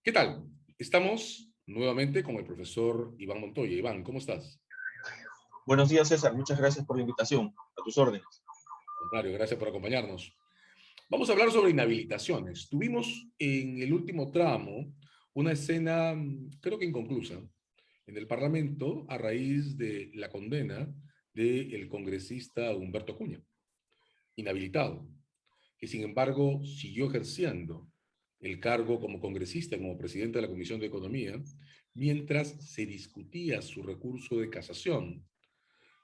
¿Qué tal? Estamos nuevamente con el profesor Iván Montoya. Iván, ¿cómo estás? Buenos días, César. Muchas gracias por la invitación. A tus órdenes. Contrario, gracias por acompañarnos. Vamos a hablar sobre inhabilitaciones. Tuvimos en el último tramo una escena, creo que inconclusa, en el Parlamento a raíz de la condena del congresista Humberto Acuña, inhabilitado, que sin embargo siguió ejerciendo el cargo como congresista, como presidente de la Comisión de Economía, mientras se discutía su recurso de casación.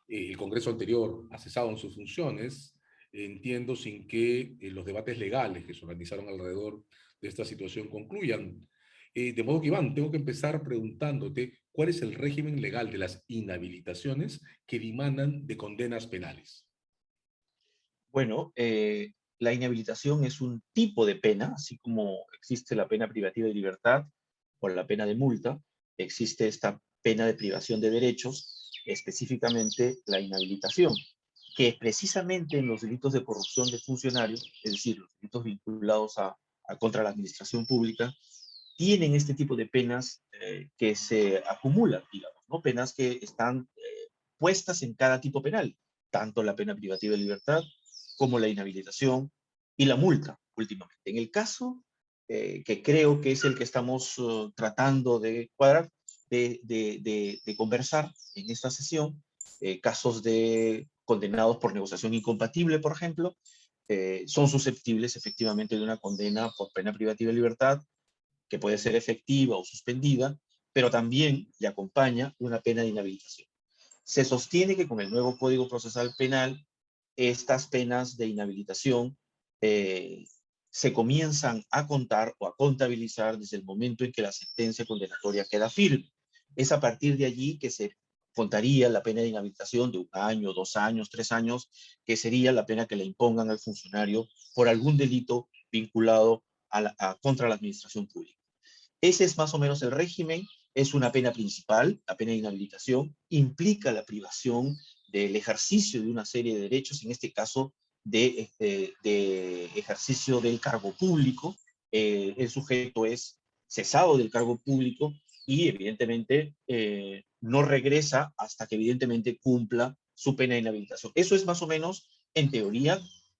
El Congreso anterior ha cesado en sus funciones, entiendo, sin que los debates legales que se organizaron alrededor de esta situación concluyan. De modo que, Iván, tengo que empezar preguntándote cuál es el régimen legal de las inhabilitaciones que dimanan de condenas penales. Bueno, la inhabilitación es un tipo de pena, así como existe la pena privativa de libertad o la pena de multa, existe esta pena de privación de derechos, específicamente la inhabilitación, que precisamente en los delitos de corrupción de funcionarios, es decir, los delitos vinculados a contra la administración pública, tienen este tipo de penas que se acumulan, digamos, ¿no? Penas que están puestas en cada tipo penal, tanto la pena privativa de libertad como la inhabilitación y la multa, últimamente. En el caso que creo que es el que estamos tratando de cuadrar, de conversar en esta sesión, casos de condenados por negociación incompatible, por ejemplo, son susceptibles efectivamente de una condena por pena privativa de libertad que puede ser efectiva o suspendida, pero también le acompaña una pena de inhabilitación. Se sostiene que con el nuevo Código Procesal Penal, estas penas de inhabilitación eh, se comienzan a contar o a contabilizar desde el momento en que la sentencia condenatoria queda firme. Es a partir de allí que se contaría la pena de inhabilitación de 1 año, 2 años, 3 años, que sería la pena que le impongan al funcionario por algún delito vinculado contra la administración pública. Ese es más o menos el régimen, es una pena principal, la pena de inhabilitación, implica la privación del ejercicio de una serie de derechos, en este caso de ejercicio del cargo público. El sujeto es cesado del cargo público y evidentemente no regresa hasta que evidentemente cumpla su pena de inhabilitación. Eso es más o menos, en teoría,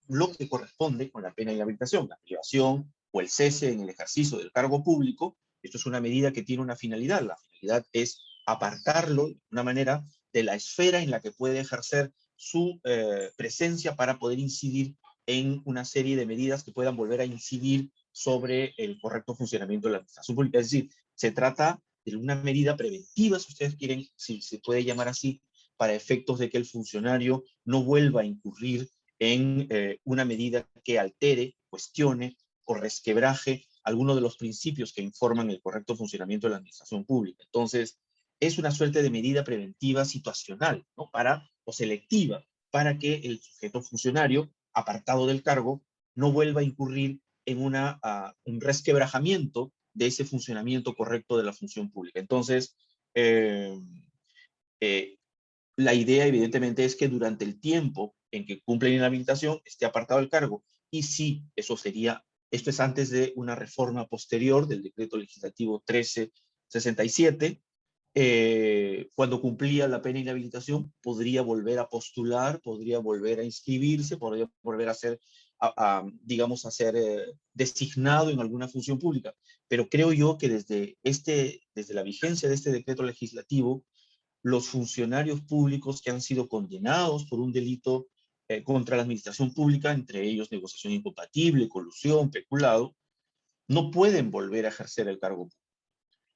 lo que corresponde con la pena de inhabilitación, la privación o el cese en el ejercicio del cargo público. Esto es una medida que tiene una finalidad. La finalidad es apartarlo de una manera de la esfera en la que puede ejercer su presencia para poder incidir en una serie de medidas que puedan volver a incidir sobre el correcto funcionamiento de la administración pública. Es decir, se trata de una medida preventiva, si ustedes quieren, si se puede llamar así, para efectos de que el funcionario no vuelva a incurrir en una medida que altere, cuestione o resquebraje algunos de los principios que informan el correcto funcionamiento de la administración pública. Entonces, es una suerte de medida preventiva situacional, ¿no? O selectiva, para que el sujeto funcionario, apartado del cargo, no vuelva a incurrir en un resquebrajamiento de ese funcionamiento correcto de la función pública. Entonces, eh, eh, la idea, evidentemente, es que durante el tiempo en que cumple la inhabilitación esté apartado del cargo. Y sí, esto es antes de una reforma posterior del decreto legislativo 1367. Cuando cumplía la pena de inhabilitación, podría volver a postular, podría volver a inscribirse, podría volver a ser, digamos, a ser designado en alguna función pública. Pero creo yo que desde la vigencia de este decreto legislativo, los funcionarios públicos que han sido condenados por un delito contra la administración pública, entre ellos negociación incompatible, colusión, peculado, no pueden volver a ejercer el cargo público.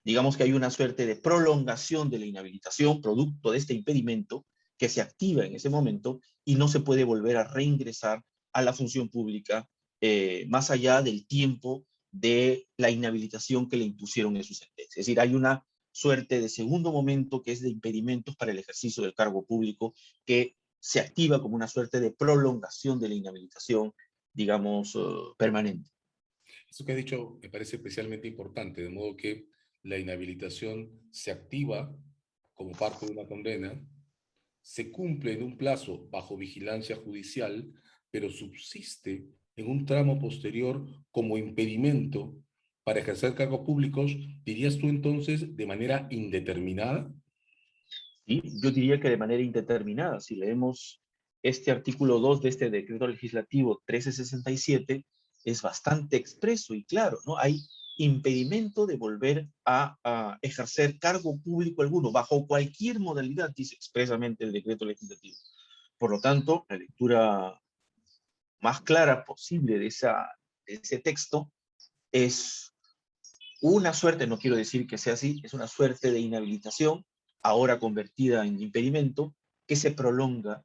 Digamos que hay una suerte de prolongación de la inhabilitación producto de este impedimento que se activa en ese momento y no se puede volver a reingresar a la función pública más allá del tiempo de la inhabilitación que le impusieron en su sentencia. Es decir, hay una suerte de segundo momento que es de impedimentos para el ejercicio del cargo público que se activa como una suerte de prolongación de la inhabilitación, digamos, permanente. Esto que has dicho me parece especialmente importante, de modo que la inhabilitación se activa como parte de una condena, se cumple en un plazo bajo vigilancia judicial, pero subsiste en un tramo posterior como impedimento para ejercer cargos públicos, dirías tú entonces, de manera indeterminada? ¿Sí? Yo diría que de manera indeterminada. Si leemos este artículo 2 de este decreto legislativo 1367, es bastante expreso y claro, ¿no? Hay impedimento de volver a ejercer cargo público alguno, bajo cualquier modalidad, dice expresamente el decreto legislativo. Por lo tanto, la lectura más clara posible de ese texto es una suerte, no quiero decir que sea así, es una suerte de inhabilitación, ahora convertida en impedimento, que se prolonga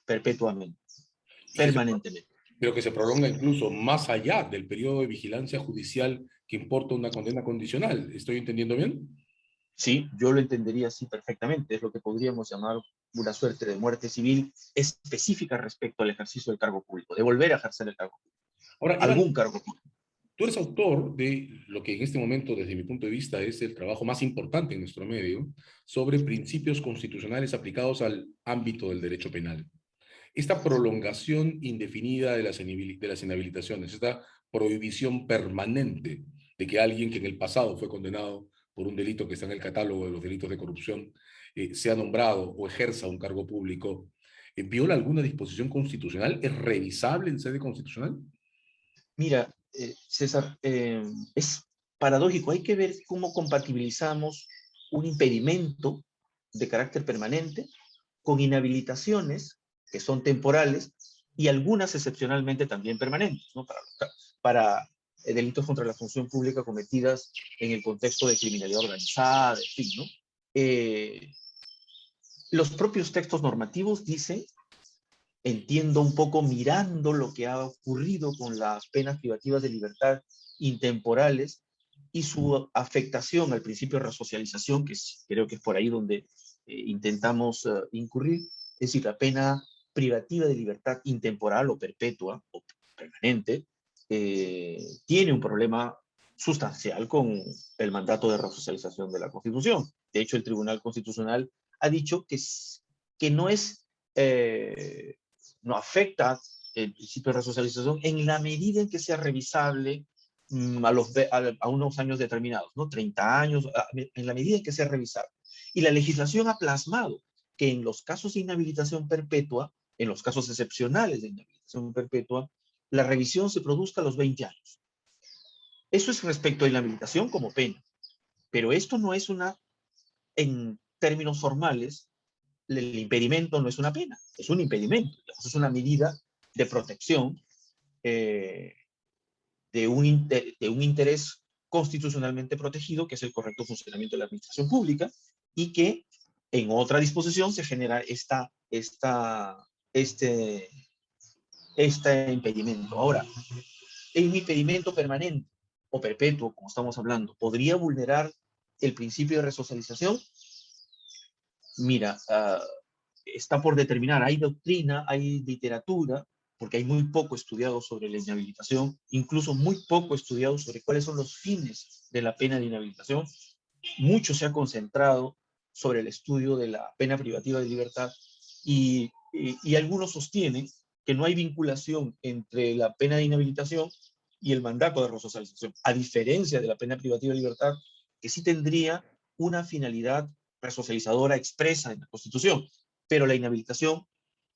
perpetuamente, Y que permanentemente. pero que se prolonga incluso más allá del periodo de vigilancia judicial que importa una condena condicional. ¿Estoy entendiendo bien? Sí, yo lo entendería así perfectamente, es lo que podríamos llamar una suerte de muerte civil específica respecto al ejercicio del cargo público, de volver a ejercer el cargo público, Ahora, Iván, algún cargo público. tú eres autor de lo que en este momento, desde mi punto de vista, es el trabajo más importante en nuestro medio sobre principios constitucionales aplicados al ámbito del derecho penal. Esta prolongación indefinida de las inhabilitaciones, esta prohibición permanente de que alguien que en el pasado fue condenado por un delito que está en el catálogo de los delitos de corrupción sea nombrado o ejerza un cargo público, ¿viola alguna disposición constitucional? ¿Es revisable en sede constitucional? Mira, César, es paradójico, hay que ver cómo compatibilizamos un impedimento de carácter permanente con inhabilitaciones que son temporales y algunas excepcionalmente también permanentes, ¿no? Para delitos contra la función pública cometidas en el contexto de criminalidad organizada, en fin, ¿no? Eh, los propios textos normativos dicen, entiendo un poco mirando lo que ha ocurrido con las penas privativas de libertad intemporales y su afectación al principio de resocialización, creo que es por ahí donde intentamos incurrir, es decir, la pena privativa de libertad intemporal o perpetua o permanente, tiene un problema sustancial con el mandato de resocialización de la Constitución. De hecho, el Tribunal Constitucional ha dicho que no es no afecta el principio de resocialización en la medida en que sea revisable a unos años determinados, ¿no? 30 años, en la medida en que sea revisable. Y la legislación ha plasmado que en los casos de inhabilitación perpetua, en los casos excepcionales de inhabilitación perpetua, la revisión se produzca a los 20 años. Eso es respecto a inhabilitación como pena, pero esto no es en términos formales, el impedimento no es una pena, es un impedimento, es una medida de protección eh, de un interés constitucionalmente protegido, que es el correcto funcionamiento de la administración pública, y que en otra disposición se genera este, este impedimento. Ahora, un impedimento permanente o perpetuo, como estamos hablando, ¿podría vulnerar el principio de resocialización? Mira, está por determinar. Hay doctrina, hay literatura, porque hay muy poco estudiado sobre la inhabilitación, incluso muy poco estudiado sobre cuáles son los fines de la pena de inhabilitación. Mucho se ha concentrado sobre el estudio de la pena privativa de libertad y algunos sostienen que no hay vinculación entre la pena de inhabilitación y el mandato de resocialización, a diferencia de la pena privativa de libertad, que sí tendría una finalidad resocializadora expresa en la Constitución, pero la inhabilitación,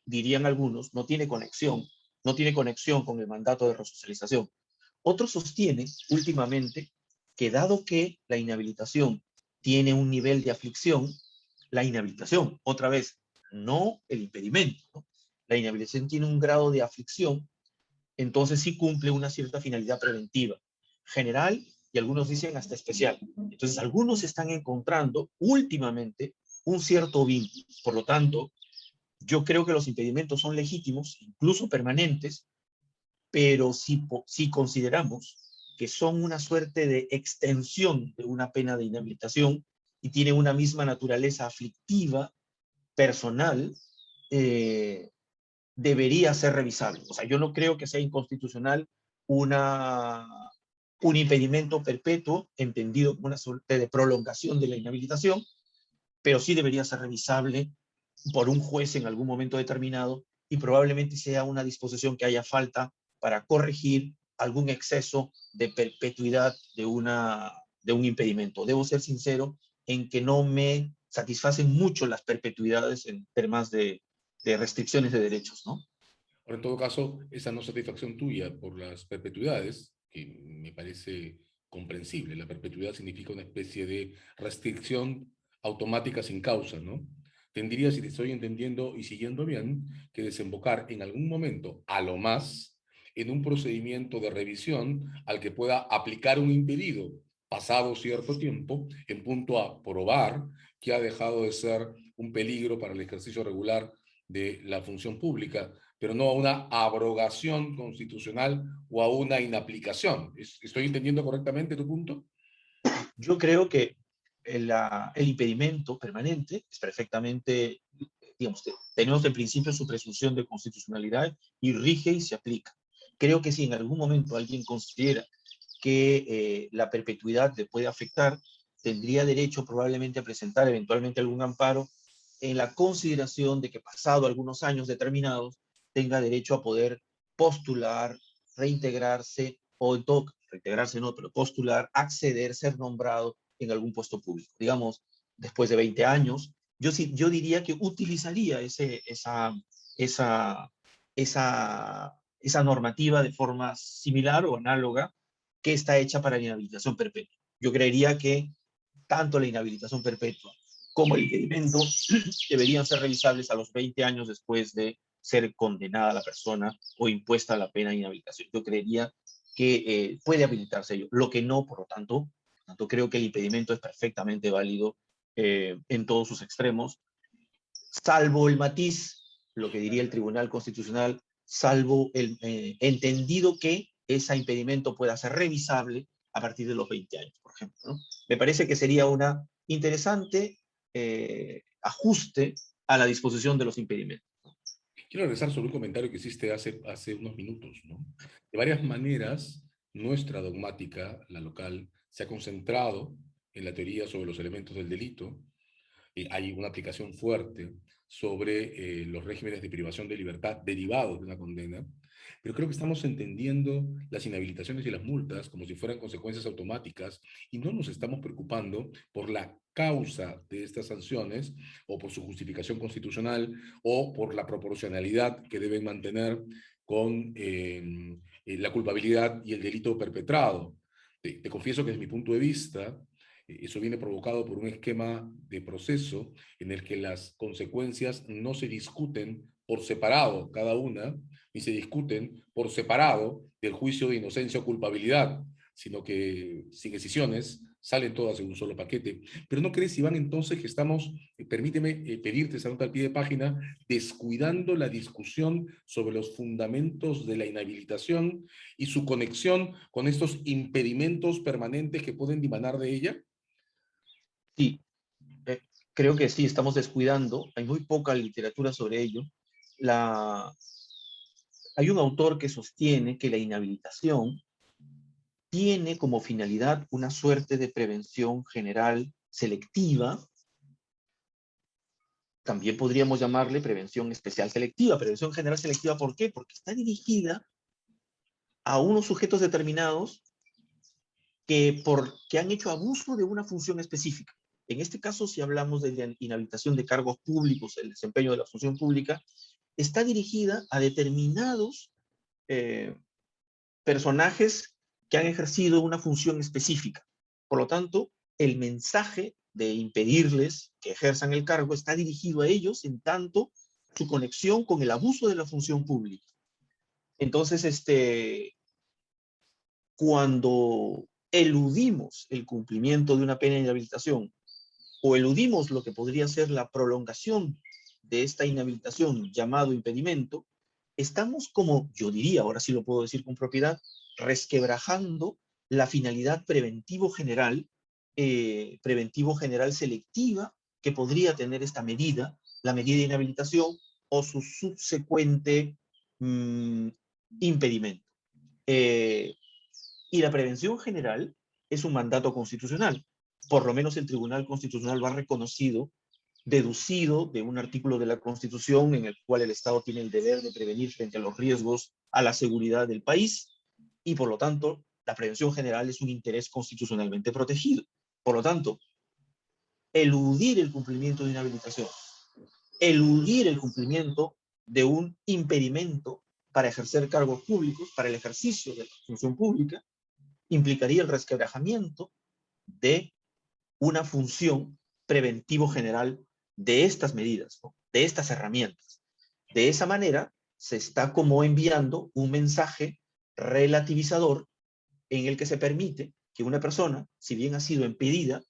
dirían algunos, no tiene conexión con el mandato de resocialización. Otros sostienen últimamente que dado que la inhabilitación tiene un nivel de aflicción, la inhabilitación, otra vez, no el impedimento, ¿no? La inhabilitación tiene un grado de aflicción, entonces sí cumple una cierta finalidad preventiva, general y algunos dicen hasta especial. Entonces algunos están encontrando últimamente un cierto vínculo. Por lo tanto, yo creo que los impedimentos son legítimos, incluso permanentes, pero si consideramos que son una suerte de extensión de una pena de inhabilitación y tienen una misma naturaleza aflictiva, personal, eh, debería ser revisable. O sea, yo no creo que sea inconstitucional una, un impedimento perpetuo, entendido como una suerte de prolongación de la inhabilitación, pero sí debería ser revisable por un juez en algún momento determinado y probablemente sea una disposición que haya falta para corregir algún exceso de perpetuidad de un impedimento. Debo ser sincero en que no me satisfacen mucho las perpetuidades en temas de restricciones de derechos, ¿no? Pero en todo caso, esa no satisfacción tuya por las perpetuidades, que me parece comprensible, la perpetuidad significa una especie de restricción automática sin causa, ¿no? Tendría, si te estoy entendiendo y siguiendo bien, que desembocar en algún momento, a lo más, en un procedimiento de revisión al que pueda aplicar un impedido pasado cierto tiempo, en punto a probar que ha dejado de ser un peligro para el ejercicio regular de la función pública, pero no a una abrogación constitucional o a una inaplicación. ¿Estoy entendiendo correctamente tu punto? Yo creo que el impedimento permanente es perfectamente, digamos, tenemos en principio su presunción de constitucionalidad y rige y se aplica. Creo que si en algún momento alguien considera que la perpetuidad le puede afectar, tendría derecho probablemente a presentar eventualmente algún amparo en la consideración de que pasado algunos años determinados tenga derecho a poder postular, reintegrarse o en todo, reintegrarse no, pero postular, acceder, ser nombrado en algún puesto público. Digamos, después de 20 años, yo diría que utilizaría esa, esa normativa de forma similar o análoga que está hecha para la inhabilitación perpetua. Yo creería que tanto la inhabilitación perpetua como el impedimento deberían ser revisables a los 20 años después de ser condenada la persona o impuesta la pena de inhabilitación. Yo creería que puede habilitarse ello. Lo que no, por tanto, creo que el impedimento es perfectamente válido en todos sus extremos, salvo el matiz, lo que diría el Tribunal Constitucional, salvo el entendido que ese impedimento pueda ser revisable a partir de los 20 años, por ejemplo, ¿no? Me parece que sería una interesante ajuste a la disposición de los impedimentos. Quiero regresar sobre un comentario que hiciste hace unos minutos, ¿no? De varias maneras, nuestra dogmática, la local, se ha concentrado en la teoría sobre los elementos del delito. Hay una aplicación fuerte sobre los regímenes de privación de libertad derivados de una condena, pero creo que estamos entendiendo las inhabilitaciones y las multas como si fueran consecuencias automáticas y no nos estamos preocupando por la causa de estas sanciones o por su justificación constitucional o por la proporcionalidad que deben mantener con la culpabilidad y el delito perpetrado. Te confieso que desde mi punto de vista, eso viene provocado por un esquema de proceso en el que las consecuencias no se discuten por separado cada una, ni se discuten por separado del juicio de inocencia o culpabilidad, sino que sin decisiones salen todas en un solo paquete. Pero ¿no crees, Iván, entonces que estamos, permíteme pedirte esa nota al pie de página, descuidando la discusión sobre los fundamentos de la inhabilitación y su conexión con estos impedimentos permanentes que pueden dimanar de ella? Sí, eh, creo que sí, estamos descuidando, hay muy poca literatura sobre ello. La, Hay un autor que sostiene que la inhabilitación tiene como finalidad una suerte de prevención general selectiva. También podríamos llamarle prevención especial selectiva. Prevención general selectiva, ¿por qué? Porque está dirigida a unos sujetos determinados que han hecho abuso de una función específica. En este caso, si hablamos de la inhabilitación de cargos públicos, el desempeño de la función pública, está dirigida a determinados eh, personajes que han ejercido una función específica. Por lo tanto, el mensaje de impedirles que ejerzan el cargo está dirigido a ellos en tanto su conexión con el abuso de la función pública. Entonces, cuando eludimos el cumplimiento de una pena de inhabilitación o eludimos lo que podría ser la prolongación de esta inhabilitación llamado impedimento, estamos como, yo diría, ahora sí lo puedo decir con propiedad, resquebrajando la finalidad preventivo general selectiva que podría tener esta medida, la medida de inhabilitación o su subsecuente impedimento. Y la prevención general es un mandato constitucional. Por lo menos el Tribunal Constitucional lo ha reconocido, deducido de un artículo de la Constitución en el cual el Estado tiene el deber de prevenir frente a los riesgos a la seguridad del país. y por lo tanto la prevención general es un interés constitucionalmente protegido. Por lo tanto, eludir el cumplimiento de inhabilitación, eludir el cumplimiento de un impedimento para ejercer cargos públicos, para el ejercicio de la función pública, implicaría el resquebrajamiento de una función preventivo general de estas medidas, ¿no? De estas herramientas. De esa manera, se está como enviando un mensaje relativizador en el que se permite que una persona, si bien ha sido impedida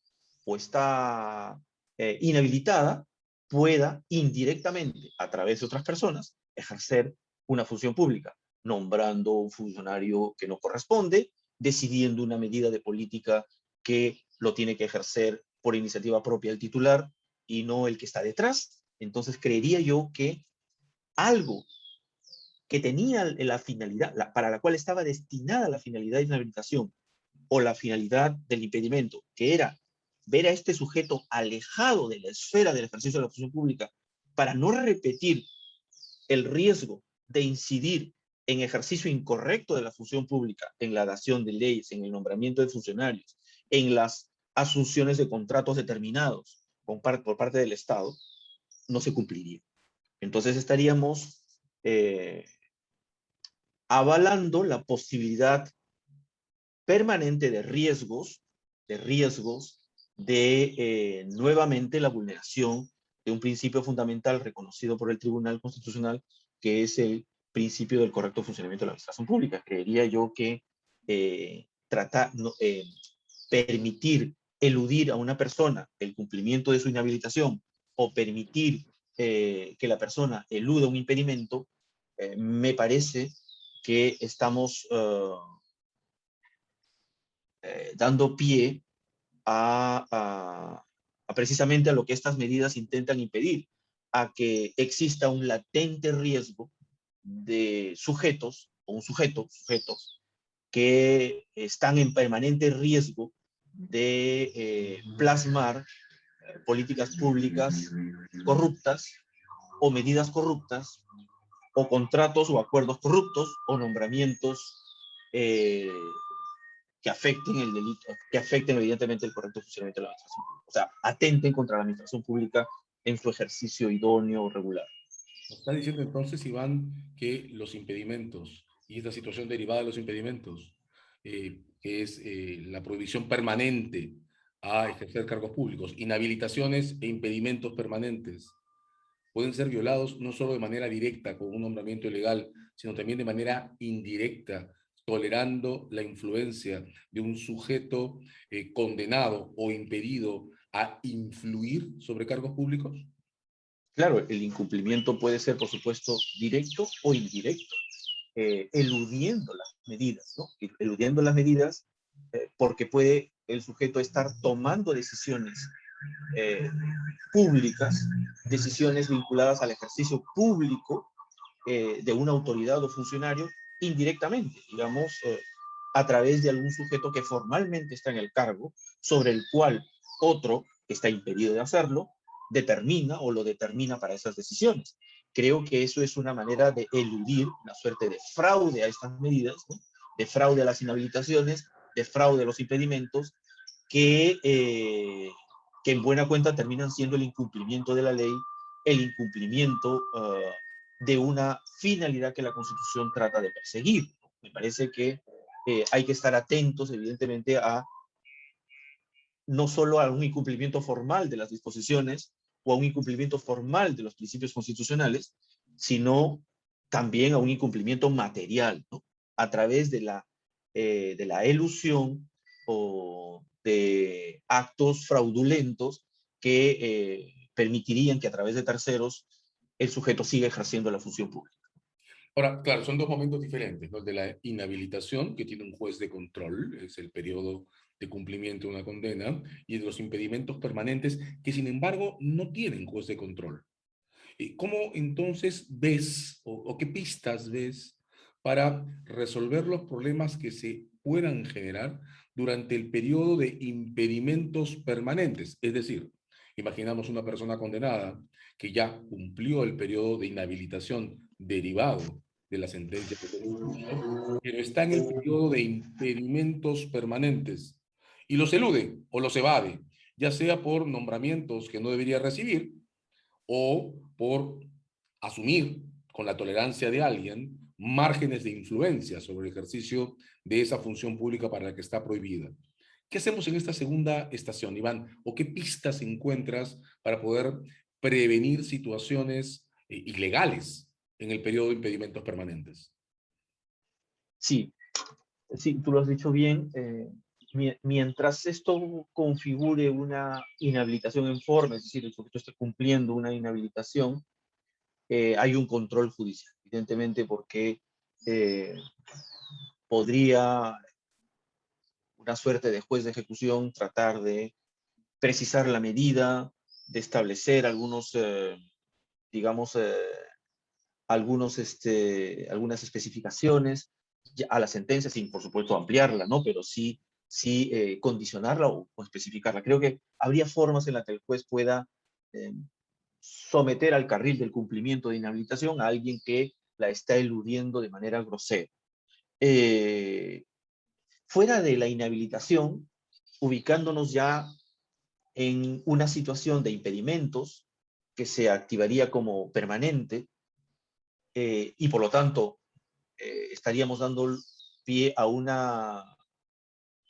o está inhabilitada, pueda indirectamente, a través de otras personas, ejercer una función pública, nombrando un funcionario que no corresponde, decidiendo una medida de política que lo tiene que ejercer por iniciativa propia el titular y no el que está detrás. Entonces creería yo que algo que tenía la finalidad, para la cual estaba destinada la finalidad de inhabilitación o la finalidad del impedimento, que era ver a este sujeto alejado de la esfera del ejercicio de la función pública para no repetir el riesgo de incidir en ejercicio incorrecto de la función pública, en la dación de leyes, en el nombramiento de funcionarios, en las asunciones de contratos determinados por parte del Estado, no se cumpliría. Entonces estaríamos avalando la posibilidad permanente de nuevamente la vulneración de un principio fundamental reconocido por el Tribunal Constitucional, que es el principio del correcto funcionamiento de la administración pública. Creería yo que permitir eludir a una persona el cumplimiento de su inhabilitación o permitir que la persona eluda un impedimento, me parece que estamos dando pie a precisamente a lo que estas medidas intentan impedir, a que exista un latente riesgo de sujetos, o un sujetos, que están en permanente riesgo de plasmar políticas públicas corruptas o medidas corruptas o contratos o acuerdos corruptos o nombramientos eh, que afecten el delito, que afecten evidentemente el correcto funcionamiento de la administración pública. O sea, atenten contra la administración pública en su ejercicio idóneo o regular. Nos está diciendo entonces, Iván, que los impedimentos y esta situación derivada de los impedimentos, que es la prohibición permanente a ejercer cargos públicos, inhabilitaciones e impedimentos permanentes, pueden ser violados no solo de manera directa con un nombramiento ilegal, sino también de manera indirecta, tolerando la influencia de un sujeto condenado o impedido a influir sobre cargos públicos. Claro, el incumplimiento puede ser, por supuesto, directo o indirecto, eludiendo las medidas, ¿no? Eludiendo las medidas porque puede el sujeto estar tomando decisiones eh, públicas, decisiones vinculadas al ejercicio público de una autoridad o funcionario indirectamente, digamos, a través de algún sujeto que formalmente está en el cargo, sobre el cual otro, que está impedido de hacerlo, determina o lo determina para esas decisiones. Creo que eso es una manera de eludir una suerte de fraude a estas medidas, ¿no? De fraude a las inhabilitaciones, de fraude a los impedimentos, que en buena cuenta terminan siendo el incumplimiento de la ley, el incumplimiento de una finalidad que la Constitución trata de perseguir. Me parece que hay que estar atentos, evidentemente, a no solo a un incumplimiento formal de las disposiciones o a un incumplimiento formal de los principios constitucionales, sino también a un incumplimiento material, ¿no? A través de la elusión o de actos fraudulentos que permitirían que a través de terceros el sujeto siga ejerciendo la función pública. Ahora, claro, son dos momentos diferentes, ¿no? El de la inhabilitación, que tiene un juez de control, es el periodo de cumplimiento de una condena, y de los impedimentos permanentes, que sin embargo no tienen juez de control. ¿Cómo entonces ves o qué pistas ves para resolver los problemas que se puedan generar durante el periodo de impedimentos permanentes? Es decir, imaginamos una persona condenada que ya cumplió el periodo de inhabilitación derivado de la sentencia que se emitió, pero está en el periodo de impedimentos permanentes y los elude o los evade, ya sea por nombramientos que no debería recibir o por asumir con la tolerancia de alguien márgenes de influencia sobre el ejercicio de esa función pública para la que está prohibida. ¿Qué hacemos en esta segunda estación, Iván? ¿O qué pistas encuentras para poder prevenir situaciones ilegales en el periodo de impedimentos permanentes? Sí, sí, tú lo has dicho bien. Mientras esto configure una inhabilitación en forma, es decir, el sujeto esté cumpliendo una inhabilitación, hay un control judicial, evidentemente, porque eh, podría una suerte de juez de ejecución tratar de precisar la medida, de establecer algunos, digamos, algunas especificaciones a la sentencia, sin por supuesto ampliarla, ¿no? Pero sí condicionarla o especificarla. Creo que habría formas en las que el juez pueda eh, someter al carril del cumplimiento de inhabilitación a alguien que la está eludiendo de manera grosera. Eh, Fuera de la inhabilitación, ubicándonos ya en una situación de impedimentos que se activaría como permanente y por lo tanto estaríamos dando pie a una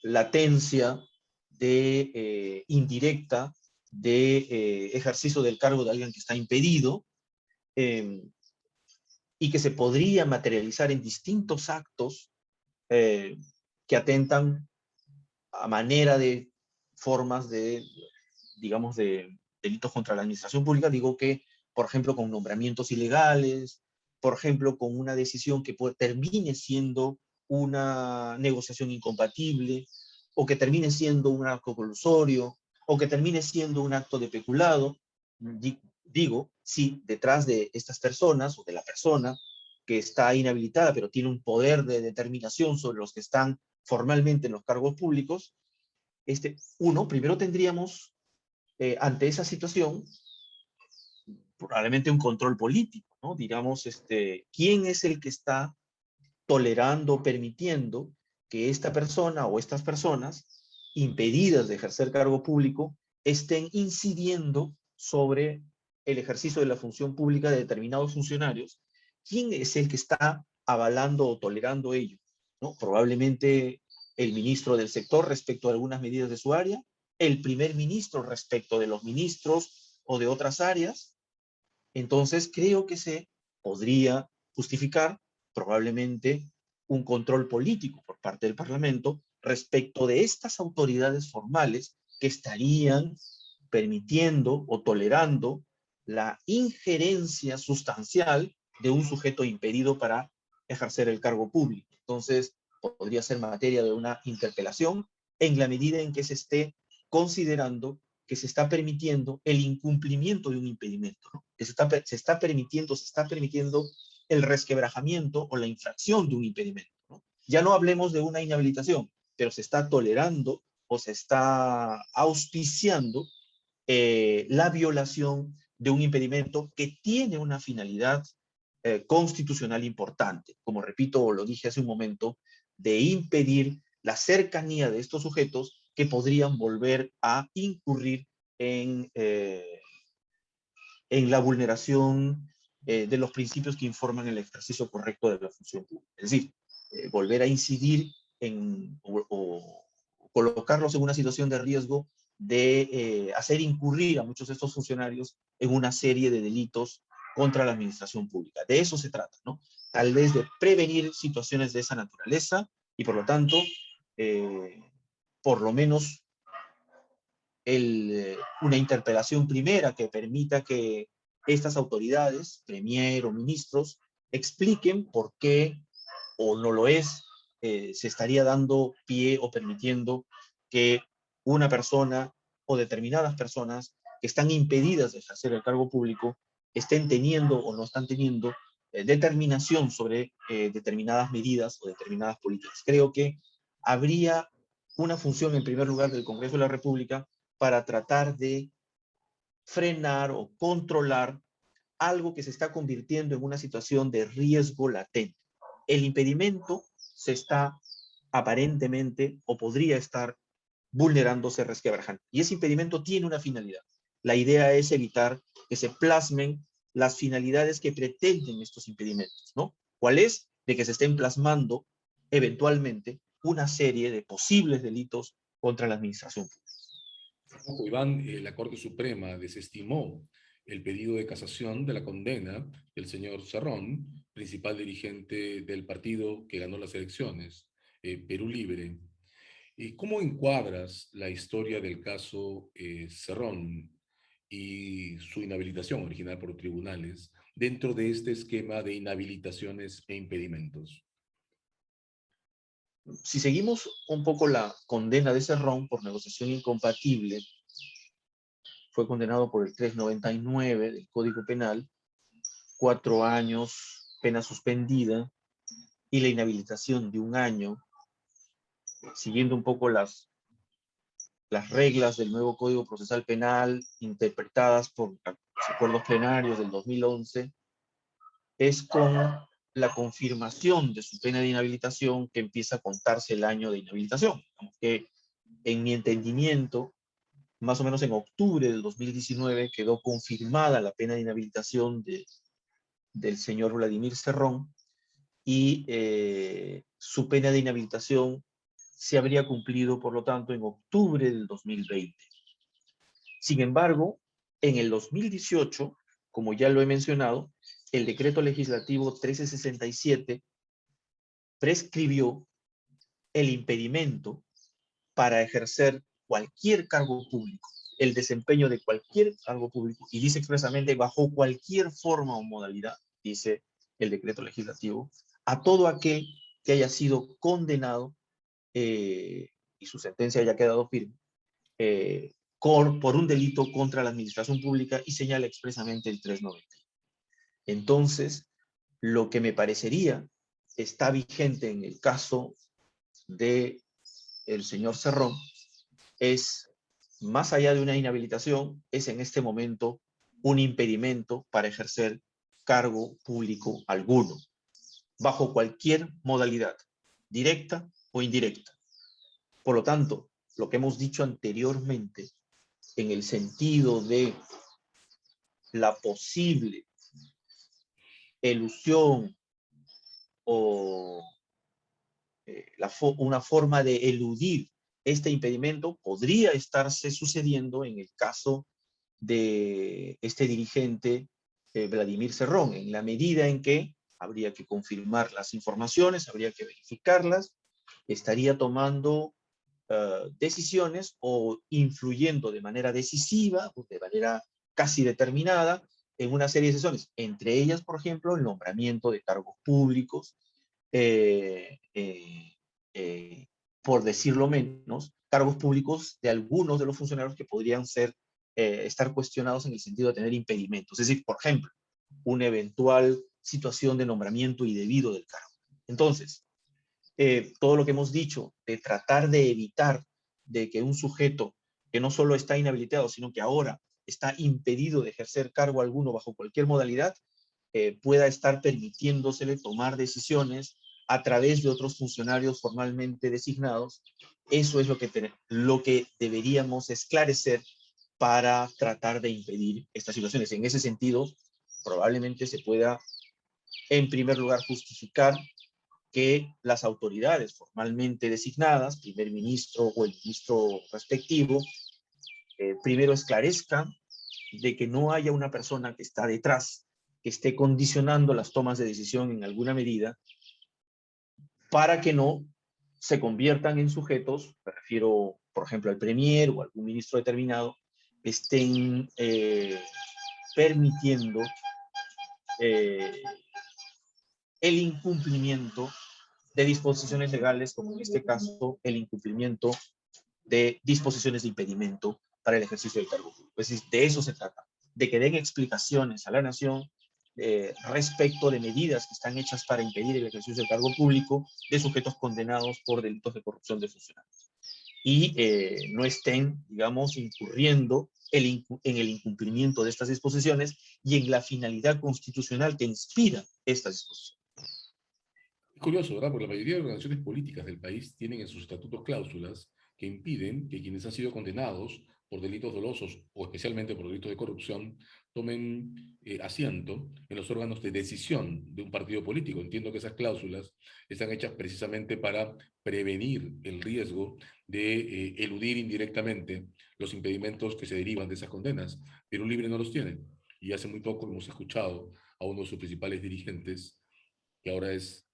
latencia de indirecta de ejercicio del cargo de alguien que está impedido eh, y que se podría materializar en distintos actos eh, que atentan a manera de formas de, digamos, de delitos contra la administración pública. Digo que, por ejemplo, con nombramientos ilegales, por ejemplo, con una decisión que termine siendo una negociación incompatible, o que termine siendo un acto colusorio, o que termine siendo un acto de peculado. Digo, si detrás de estas personas o de la persona que está inhabilitada, pero tiene un poder de determinación sobre los que están formalmente en los cargos públicos, primero tendríamos ante esa situación probablemente un control político, ¿no? Digamos, ¿quién es el que está tolerando, permitiendo que esta persona o estas personas impedidas de ejercer cargo público estén incidiendo sobre el ejercicio de la función pública de determinados funcionarios? ¿Quién es el que está avalando o tolerando ello? ¿No? Probablemente el ministro del sector respecto a algunas medidas de su área, el primer ministro respecto de los ministros o de otras áreas. Entonces creo que se podría justificar probablemente un control político por parte del Parlamento respecto de estas autoridades formales que estarían permitiendo o tolerando la injerencia sustancial de un sujeto impedido para ejercer el cargo público. Entonces, podría ser materia de una interpelación en la medida en que se esté considerando que se está permitiendo el incumplimiento de un impedimento, ¿no? Que se está permitiendo el resquebrajamiento o la infracción de un impedimento, ¿no? Ya no hablemos de una inhabilitación, pero se está tolerando o se está auspiciando la violación de un impedimento que tiene una finalidad constitucional importante, como repito, lo dije hace un momento, de impedir la cercanía de estos sujetos que podrían volver a incurrir en la vulneración de los principios que informan el ejercicio correcto de la función pública. Es decir, volver a incidir o colocarlos en una situación de riesgo de hacer incurrir a muchos de estos funcionarios en una serie de delitos contra la administración pública. De eso se trata, ¿no? Tal vez de prevenir situaciones de esa naturaleza y por lo tanto, por lo menos una interpelación primera que permita que estas autoridades, premier o ministros, expliquen por qué o no lo es, se estaría dando pie o permitiendo que una persona o determinadas personas que están impedidas de ejercer el cargo público estén teniendo o no están teniendo determinación sobre determinadas medidas o determinadas políticas. Creo que habría una función en primer lugar del Congreso de la República para tratar de frenar o controlar algo que se está convirtiendo en una situación de riesgo latente. El impedimento se está aparentemente o podría estar vulnerándose resquebrajante. Y ese impedimento tiene una finalidad. La idea es evitar que se plasmen las finalidades que pretenden estos impedimentos, ¿no? ¿Cuál es? De que se estén plasmando eventualmente una serie de posibles delitos contra la administración pública. Ojo, Iván, la Corte Suprema desestimó el pedido de casación de la condena del señor Cerrón, principal dirigente del partido que ganó las elecciones, Perú Libre. ¿Cómo encuadras la historia del caso Cerrón y su inhabilitación original por tribunales dentro de este esquema de inhabilitaciones e impedimentos? Si seguimos un poco la condena de Cerrón por negociación incompatible, fue condenado por el 399 del Código Penal, 4 años, pena suspendida, y la inhabilitación de 1 año, siguiendo un poco las reglas del nuevo Código Procesal Penal interpretadas por los acuerdos plenarios del 2011, es con la confirmación de su pena de inhabilitación que empieza a contarse el año de inhabilitación. Que en mi entendimiento, más o menos en octubre del 2019 quedó confirmada la pena de inhabilitación del señor Vladimir Cerrón, y su pena de inhabilitación se habría cumplido, por lo tanto, en octubre del 2020. Sin embargo, en el 2018, como ya lo he mencionado, el decreto legislativo 1367 prescribió el impedimento para ejercer cualquier cargo público, el desempeño de cualquier cargo público, y dice expresamente bajo cualquier forma o modalidad, dice el decreto legislativo, a todo aquel que haya sido condenado y su sentencia haya quedado firme por un delito contra la administración pública, y señala expresamente el 390. Entonces, lo que me parecería está vigente en el caso de el señor Cerrón es, más allá de una inhabilitación, es en este momento un impedimento para ejercer cargo público alguno, bajo cualquier modalidad, directa o indirecta. Por lo tanto, lo que hemos dicho anteriormente, en el sentido de la posible elusión o una forma de eludir este impedimento, podría estarse sucediendo en el caso de este dirigente Vladimir Cerrón, en la medida en que habría que confirmar las informaciones, habría que verificarlas, estaría tomando decisiones o influyendo de manera decisiva o de manera casi determinada en una serie de decisiones, entre ellas, por ejemplo, el nombramiento de cargos públicos, eh, eh, eh, por decirlo menos, cargos públicos de algunos de los funcionarios que podrían estar cuestionados en el sentido de tener impedimentos. Es decir, por ejemplo, una eventual situación de nombramiento indebido del cargo. Entonces, todo lo que hemos dicho de tratar de evitar de que un sujeto que no solo está inhabilitado, sino que ahora está impedido de ejercer cargo alguno bajo cualquier modalidad, pueda estar permitiéndosele tomar decisiones a través de otros funcionarios formalmente designados. Eso es lo que deberíamos esclarecer para tratar de impedir estas situaciones. En ese sentido, probablemente se pueda, en primer lugar, justificar que las autoridades formalmente designadas, primer ministro o el ministro respectivo, primero esclarezcan de que no haya una persona que está detrás, que esté condicionando las tomas de decisión en alguna medida, para que no se conviertan en sujetos, me refiero, por ejemplo, al premier o algún ministro determinado, estén permitiendo el incumplimiento de disposiciones legales, como en este caso el incumplimiento de disposiciones de impedimento para el ejercicio del cargo público. Es decir, de eso se trata, de que den explicaciones a la nación respecto de medidas que están hechas para impedir el ejercicio del cargo público de sujetos condenados por delitos de corrupción de funcionarios. y no estén, digamos, incurriendo en el incumplimiento de estas disposiciones y en la finalidad constitucional que inspira estas disposiciones. Es curioso, ¿verdad? Porque la mayoría de organizaciones políticas del país tienen en sus estatutos cláusulas que impiden que quienes han sido condenados por delitos dolosos o especialmente por delitos de corrupción tomen asiento en los órganos de decisión de un partido político. Entiendo que esas cláusulas están hechas precisamente para prevenir el riesgo de eludir indirectamente los impedimentos que se derivan de esas condenas. Perú Libre no los tiene. Y hace muy poco hemos escuchado a uno de sus principales dirigentes, que ahora es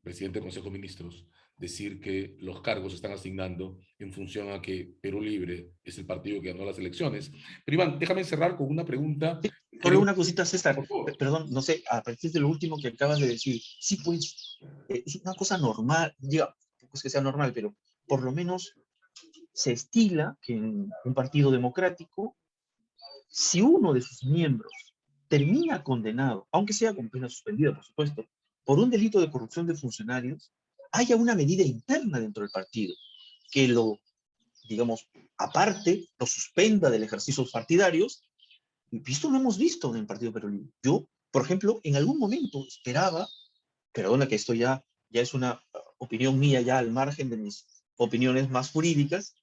presidente del Consejo de Ministros, decir que los cargos se están asignando en función a que Perú Libre es el partido que ganó las elecciones. Pero Iván, déjame cerrar con una pregunta. Solo Creo, una cosita, César, por favor. perdón, no sé, a partir de lo último que acabas de decir, sí, pues, es una cosa normal, diga, no es que sea normal, pero por lo menos se estila que en un partido democrático, si uno de sus miembros termina condenado, aunque sea con pena suspendida, por supuesto, por un delito de corrupción de funcionarios, haya una medida interna dentro del partido que lo, digamos, aparte, lo suspenda del ejercicio de los partidarios. Y esto lo hemos visto en el Partido Perú Libre. Yo, por ejemplo, en algún momento esperaba, perdona que esto ya es una opinión mía, ya al margen de mis opiniones más jurídicas,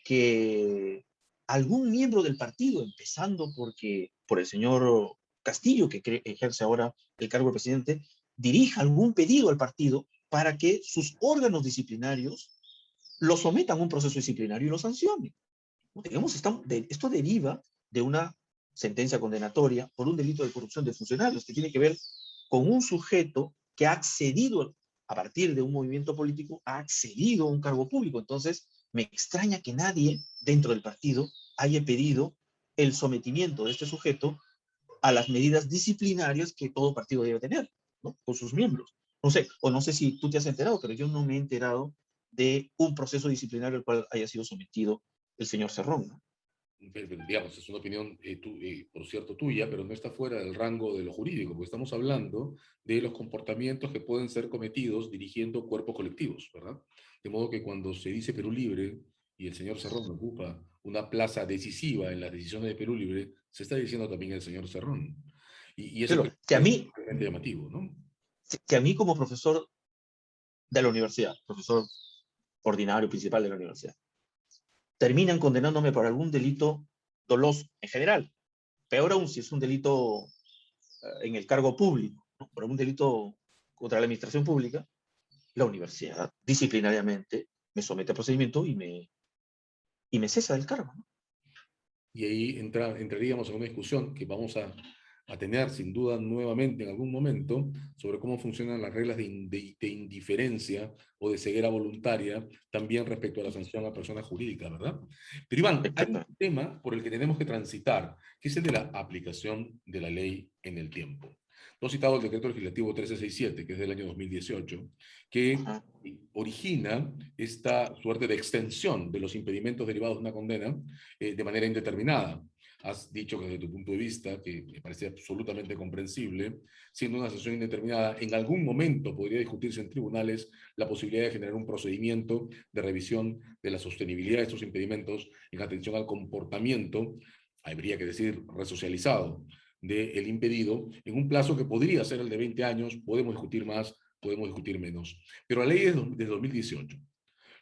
que algún miembro del partido, empezando por el señor Castillo, que ejerce ahora el cargo de presidente, dirija algún pedido al partido para que sus órganos disciplinarios lo sometan a un proceso disciplinario y lo sancionen. Digamos, esto deriva de una sentencia condenatoria por un delito de corrupción de funcionarios que tiene que ver con un sujeto que ha accedido a partir de un movimiento político, ha accedido a un cargo público. Entonces, me extraña que nadie dentro del partido haya pedido el sometimiento de este sujeto a las medidas disciplinarias que todo partido debe tener, ¿no? Con sus miembros. No sé, o no sé si tú te has enterado, pero yo no me he enterado de un proceso disciplinario al cual haya sido sometido el señor Cerrón, ¿no? Digamos, es una opinión, por cierto, tuya, pero no está fuera del rango de lo jurídico, porque estamos hablando de los comportamientos que pueden ser cometidos dirigiendo cuerpos colectivos, ¿verdad? De modo que cuando se dice Perú Libre y el señor Cerrón ocupa una plaza decisiva en las decisiones de Perú Libre, se está diciendo también el señor Cerrón. Y eso Pero es realmente llamativo, ¿no? que a mí como profesor de la universidad, profesor ordinario principal de la universidad, terminan condenándome por algún delito doloso en general. Peor aún si es un delito en el cargo público, ¿no? Por algún delito contra la administración pública, la universidad disciplinariamente me somete a procedimiento y me cesa del cargo, ¿no? Y ahí entraríamos en una discusión que vamos a tener sin duda nuevamente en algún momento sobre cómo funcionan las reglas de indiferencia o de ceguera voluntaria también respecto a la sanción a personas jurídicas, ¿verdad? Pero Iván, hay un Exacto. tema por el que tenemos que transitar, que es el de la aplicación de la ley en el tiempo. Tú has citado el decreto legislativo 1367, que es del año 2018, que Ajá. origina esta suerte de extensión de los impedimentos derivados de una condena de manera indeterminada. Has dicho que desde tu punto de vista, que me parece absolutamente comprensible, siendo una sanción indeterminada, en algún momento podría discutirse en tribunales la posibilidad de generar un procedimiento de revisión de la sostenibilidad de estos impedimentos en atención al comportamiento, habría que decir, resocializado del impedido, en un plazo que podría ser el de 20 años, podemos discutir más, podemos discutir menos. Pero la ley es de 2018.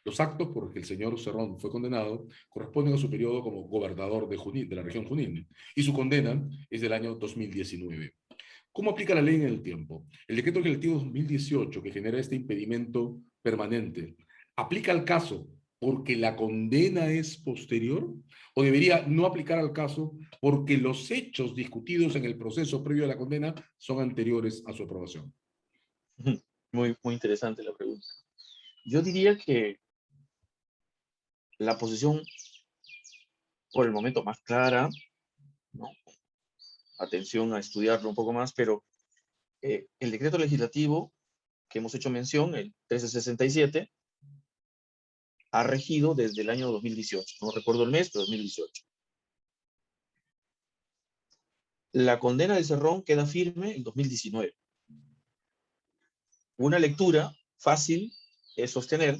Los actos por los que el señor Cerrón fue condenado corresponden a su periodo como gobernador de, Junín, de la región Junín, y su condena es del año 2019. ¿Cómo aplica la ley en el tiempo? El decreto legislativo 2018, que genera este impedimento permanente, ¿aplica al caso porque la condena es posterior? ¿O debería no aplicar al caso porque los hechos discutidos en el proceso previo a la condena son anteriores a su aprobación? Muy, muy interesante la pregunta. Yo diría que la posición por el momento más clara, ¿no? Atención a estudiarlo un poco más, pero el decreto legislativo que hemos hecho mención, el 1367, ha regido desde el año 2018. No recuerdo el mes, pero 2018. La condena de Cerrón queda firme en 2019. Una lectura fácil es sostener,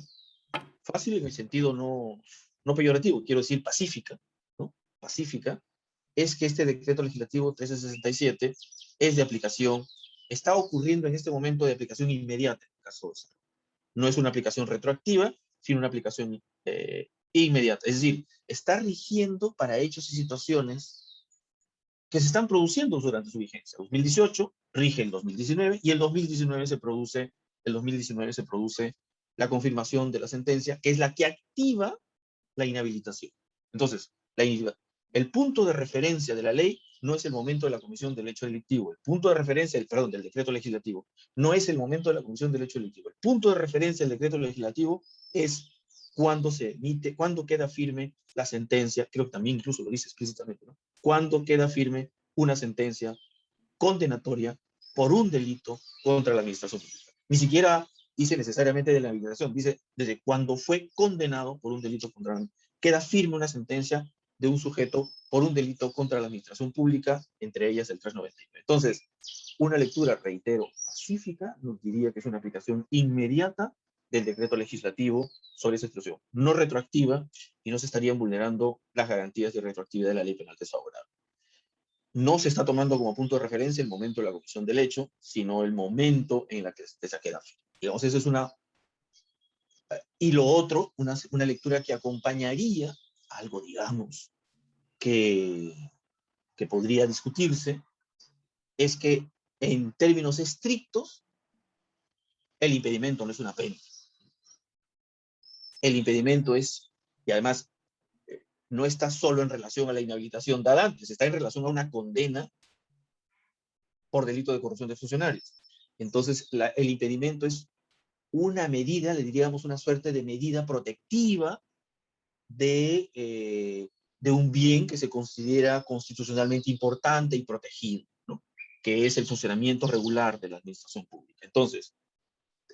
fácil en el sentido no no peyorativo, quiero decir pacífica, ¿no? Pacífica, es que este decreto legislativo 1367 es de aplicación, está ocurriendo en este momento de aplicación inmediata, en el caso de Salud. No es una aplicación retroactiva, sino una aplicación inmediata. Es decir, está rigiendo para hechos y situaciones que se están produciendo durante su vigencia. 2018 rige el 2019 y el 2019 se produce la confirmación de la sentencia, que es la que activa la inhabilitación. Entonces, el punto de referencia de la ley no es el momento de la comisión del hecho delictivo. El punto de referencia, del decreto legislativo, no es el momento de la comisión del hecho delictivo. El punto de referencia del decreto legislativo es cuando se emite, cuando queda firme la sentencia, creo que también incluso lo dice explícitamente, ¿no? Cuando queda firme una sentencia condenatoria por un delito contra la administración pública. Ni siquiera dice necesariamente de la habilitación, dice desde cuando fue condenado por un delito contra la, queda firme una sentencia de un sujeto por un delito contra la administración pública, entre ellas el 399. Entonces, una lectura, reitero, pacífica, nos diría que es una aplicación inmediata del decreto legislativo sobre esa situación, no retroactiva, y no se estarían vulnerando las garantías de retroactividad de la ley penal desfavorable. No se está tomando como punto de referencia el momento de la comisión del hecho, sino el momento en la que se queda firme. Digamos, eso es una. Y lo otro, una lectura que acompañaría algo, digamos, que, que podría discutirse, es que en términos estrictos, el impedimento no es una pena. El impedimento es, y además, no está solo en relación a la inhabilitación dada antes, está en relación a una condena por delito de corrupción de funcionarios. Entonces, el impedimento es una medida, le diríamos una suerte de medida protectiva de un bien que se considera constitucionalmente importante y protegido, ¿no? Que es el funcionamiento regular de la administración pública. Entonces,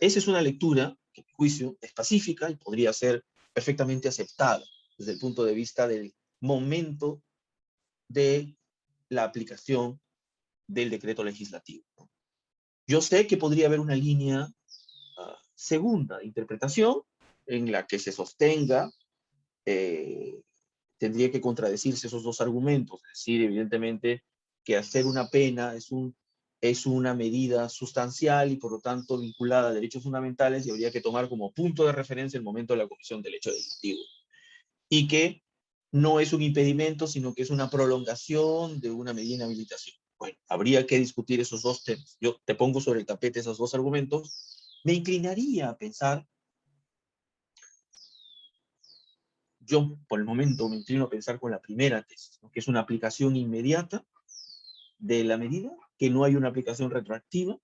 esa es una lectura que, a mi juicio, es pacífica y podría ser perfectamente aceptada desde el punto de vista del momento de la aplicación del decreto legislativo, ¿no? Yo sé que podría haber una línea segunda de interpretación en la que se sostenga, eh, tendría que contradecirse esos dos argumentos, es decir, evidentemente que hacer una pena es una medida sustancial y por lo tanto vinculada a derechos fundamentales y habría que tomar como punto de referencia el momento de la comisión del hecho delictivo. Y que no es un impedimento, sino que es una prolongación de una medida de inhabilitación. Bueno, habría que discutir esos dos temas. Yo te pongo sobre el tapete esos dos argumentos. Me inclinaría a pensar, yo por el momento me inclino a pensar con la primera tesis, ¿no? Que es una aplicación inmediata de la medida, que no hay una aplicación retroactiva,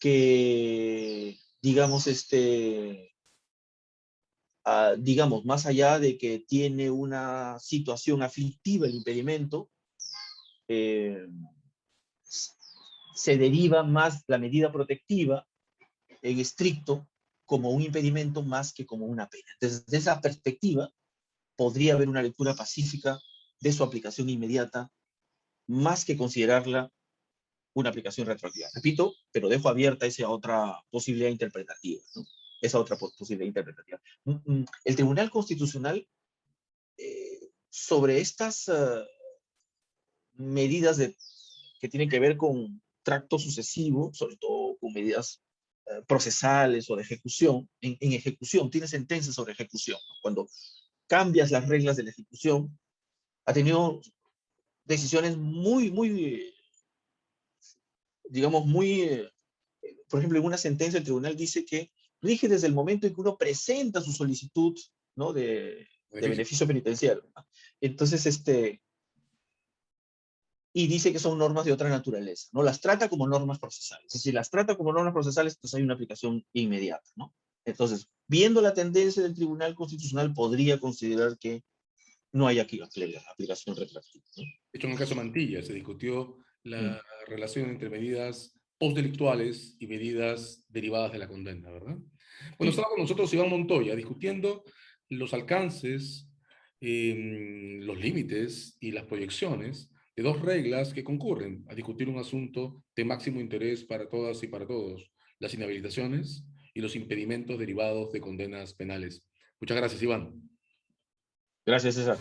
que digamos, digamos, más allá de que tiene una situación aflictiva el impedimento, eh, se deriva más la medida protectiva en estricto como un impedimento más que como una pena. Desde esa perspectiva, podría haber una lectura pacífica de su aplicación inmediata, más que considerarla una aplicación retroactiva. Repito, pero dejo abierta esa otra posibilidad interpretativa, ¿no? Esa otra posibilidad interpretativa. El Tribunal Constitucional, sobre estas medidas que tienen que ver con tracto sucesivo, sobre todo con medidas procesales o de ejecución, en ejecución, tiene sentencias sobre ejecución, ¿no? Cuando cambias las reglas de la ejecución, ha tenido decisiones digamos, por ejemplo, en una sentencia el tribunal dice que rige desde el momento en que uno presenta su solicitud, ¿no? de beneficio penitenciario, ¿no? Entonces, y dice que son normas de otra naturaleza, ¿no? Las trata como normas procesales. Es decir, las trata como normas procesales, pues hay una aplicación inmediata, ¿no? Entonces, viendo la tendencia del Tribunal Constitucional, podría considerar que no hay aquí aplicación retroactiva, ¿no? De hecho, en el caso Mantilla se discutió Mm. la relación entre medidas postdelictuales y medidas derivadas de la condena, ¿verdad? Bueno, Sí. estaba con nosotros Iván Montoya discutiendo los alcances, los límites y las proyecciones de dos reglas que concurren a discutir un asunto de máximo interés para todas y para todos, las inhabilitaciones y los impedimentos derivados de condenas penales. Muchas gracias, Iván. Gracias, César.